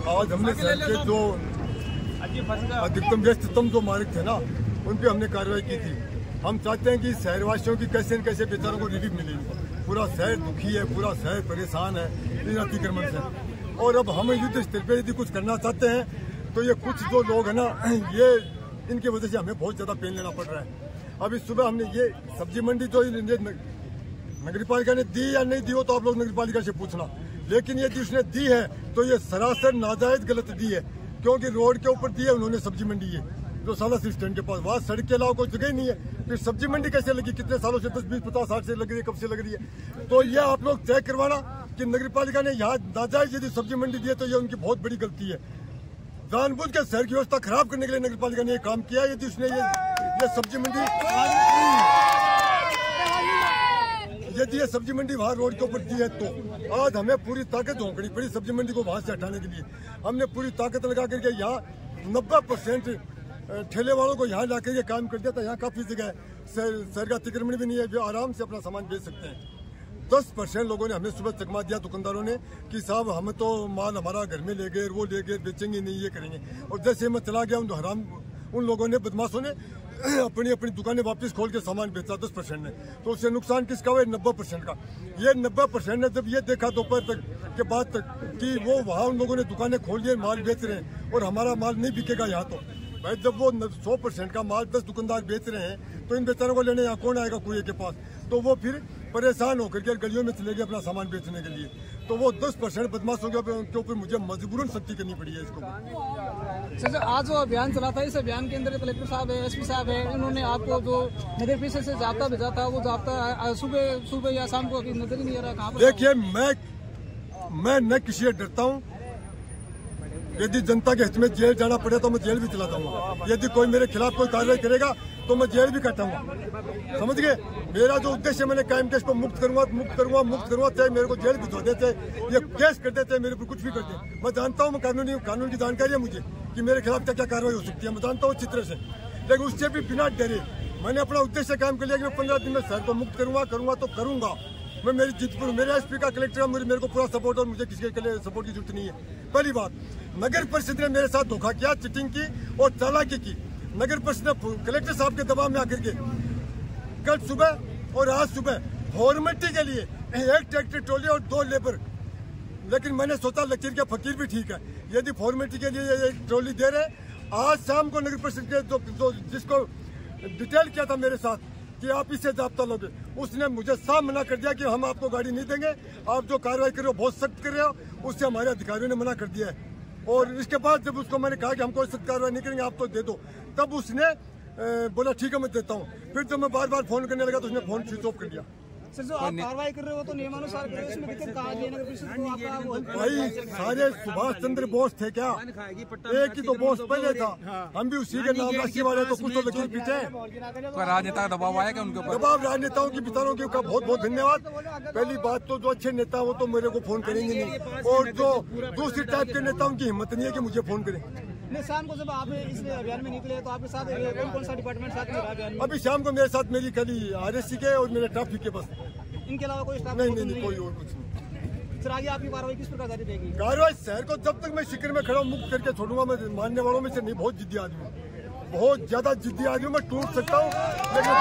आज हमने शहर के जो अधिकतम व्यस्ततम जो मालिक थे ना, उन पे हमने कार्रवाई की थी। हम चाहते हैं कि शहरवासियों की कैसे न कैसे बेचारों को रिलीफ मिलेगी। पूरा शहर दुखी है, पूरा शहर परेशान है इन अतिक्रमण से। और अब हम युद्ध स्तर पर यदि कुछ करना चाहते हैं तो ये कुछ जो लोग हैं ना, ये इनकी वजह से हमें बहुत ज़्यादा पेन लेना पड़ रहा है। अभी सुबह हमने ये सब्जी मंडी जो नगरपालिका ने दी या नहीं दी हो तो आप लोग नगरपालिका से पूछना, लेकिन यदि उसने दी है तो ये सरासर नाजायज गलत दी है, क्योंकि रोड के ऊपर दी है उन्होंने सब्जी मंडी है जो साला स्टैंड के पास, वहाँ सड़क के अलावा कोई जगह ही नहीं है। फिर सब्जी मंडी कैसे लगी? कितने सालों से 10, 20, 50, 60 से लग रही है, कब से लग रही है? तो ये आप लोग तय करवाना कि नगरपालिका ने यहाँ नाजायज यदि सब्जी मंडी दी है तो ये उनकी बहुत बड़ी गलती है। जानबूझ के शहर की व्यवस्था खराब करने के लिए नगरपालिका ने ये काम किया। यदि उसने ये सब्जी मंडी यदि ये सब्जी मंडी वहाँ रोड के ऊपर दी है तो आज हमें पूरी ताकत झोंकनी पड़ी सब्जी मंडी को वहाँ से हटाने के लिए। हमने पूरी ताकत लगा करके यहाँ 90% ठेले वालों को यहाँ ला करके काम कर दिया था। यहाँ काफी जगह है, शहर का अतिक्रमण भी नहीं है, जो आराम से अपना सामान बेच सकते हैं। 10% लोगों ने हमें सुबह चकमा दिया दुकानदारों ने कि साहब हम तो माल हमारा घर में ले गए, वो ले गए, बेचेंगे नहीं, ये करेंगे। और जैसे मैं चला गया उन लोगों ने, बदमाशों ने अपनी दुकानें वापस खोल के सामान बेचा 10% ने। तो उससे नुकसान किसका हुआ? 90% का। ये 90% ने जब ये देखा दोपहर तक के बाद तक कि वो वहाँ उन लोगों ने दुकानें खोल लिए, माल बेच रहे हैं और हमारा माल नहीं बिकेगा यहाँ, तो भाई जब वो 100% का माल 10 दुकानदार बेच रहे हैं तो इन बेचारों को लेने यहाँ कौन आएगा कुएं के पास? तो वो फिर परेशान होकर के गलियों में चले गए अपना सामान बेचने के लिए। तो वो 10% बदमाशों के ऊपर मुझे मजबूरन सख्ती करनी पड़ी है इसको। सर आज जो अभियान चला था, इस अभियान के अंदर कलेक्टर साहब है, एसपी साहब है, उन्होंने आपको जो नगर परिषद से जाब्ता भेजा था, वो जाब्ता सुबह या शाम को अभी नजर ही नहीं आ रहा। कहाँ पर? देखिए, मैं न किसी से डरता हूँ। यदि जनता के हित में जेल जाना पड़े तो मैं जेल भी चला जाऊंगा। यदि कोई मेरे खिलाफ कोई कार्रवाई करेगा तो मैं जेल भी काटाऊंगा। समझ गए? मेरा जो उद्देश्य, मैंने कायम केस को मुक्त करूंगा, चाहे मेरे को जेल भिजवा देते, ये केस कर देते, मेरे पर कुछ भी करते। मैं जानता हूँ, मैं कानून की जानकारी है मुझे कि मेरे खिलाफ क्या क्या कार्रवाई हो सकती है, मैं जानता हूँ अच्छी तरह से। लेकिन उससे भी बिना डरे मैंने अपना उद्देश्य काम कर लिया कि मैं 15 दिन में शहर को मुक्त करूंगा तो करूंगा। मैं मेरी जीत पर, मेरे एसपी का, कलेक्टर का मेरे को पूरा सपोर्ट, और मुझे किसी के लिए सपोर्ट की जरूरत नहीं है। पहली बात, नगर परिषद ने मेरे साथ धोखा किया, चिटिंग की और चालाकी की। नगर परिषद ने कलेक्टर साहब के दबाव में आकर के कल सुबह और आज सुबह फॉर्मेलिटी के लिए 1 ट्रैक्टर ट्रॉली और 2 लेबर, लेकिन मैंने सोचा लकीर के फकीर भी ठीक है। यदि फॉर्मेलिटी के लिए 1 ट्रॉली दे रहे, आज शाम को नगर परिषद के जिसको डिटेल किया था मेरे साथ कि आप इससे जाब्ता लोगे, उसने मुझे साफ मना कर दिया कि हम आपको गाड़ी नहीं देंगे, आप जो कार्रवाई कर रहे हो बहुत सख्त कर रहे हो। उससे हमारे अधिकारियों ने मना कर दिया है। और इसके बाद जब उसको मैंने कहा कि हम कोई सख्त कार्रवाई नहीं करेंगे, आप तो दे दो, तब उसने बोला ठीक है मैं देता हूँ। फिर जब मैं बार बार फोन करने लगा तो उसने फोन स्विच ऑफ कर दिया। सर जो आप कार्रवाई कर रहे हो तो नियमानुसार कर रहे हो, इसमें दिक्कत कहाँ है? नगर परिषद को आपका भाई सारे सुभाष चंद्र बोस थे क्या? एक ही तो बोस पहले था, हम भी उसी के नाम राशि वाले, तो कुछ तो लकीर पीछे। राजनेता का दबाव आया क्या उनके ऊपर? दबाव राजनेताओं की विचारों के का बहुत बहुत धन्यवाद। पहली बात तो जो अच्छे नेता वो तो मेरे को फोन करेंगे नहीं, और जो दूसरी टाइप के नेता उनकी हिम्मत नहीं है कि मुझे फोन करें। शाम को जब आप इस अभियान में निकले तो आपके साथ कौन सा डिपार्टमेंट साथ में अभियान में? अभी शाम को मेरे साथ मेरी खाली RSC के और मेरे ट्रैफिक के बस, इनके अलावा कोई स्टाफ नहीं कोई और कुछ नहीं। सर आगे आपकी कार्रवाई किस प्रकार जारी रहेगी? कार्रवाई शहर को जब तक मैं शिकर में खड़ा मुक्त करके छोड़ूंगा। मैं मानने वालों में से नहीं, बहुत जिद्दी आदमी हूँ, बहुत ज्यादा जिद्दी आदमी हूँ। मैं टूट सकता हूँ लेकिन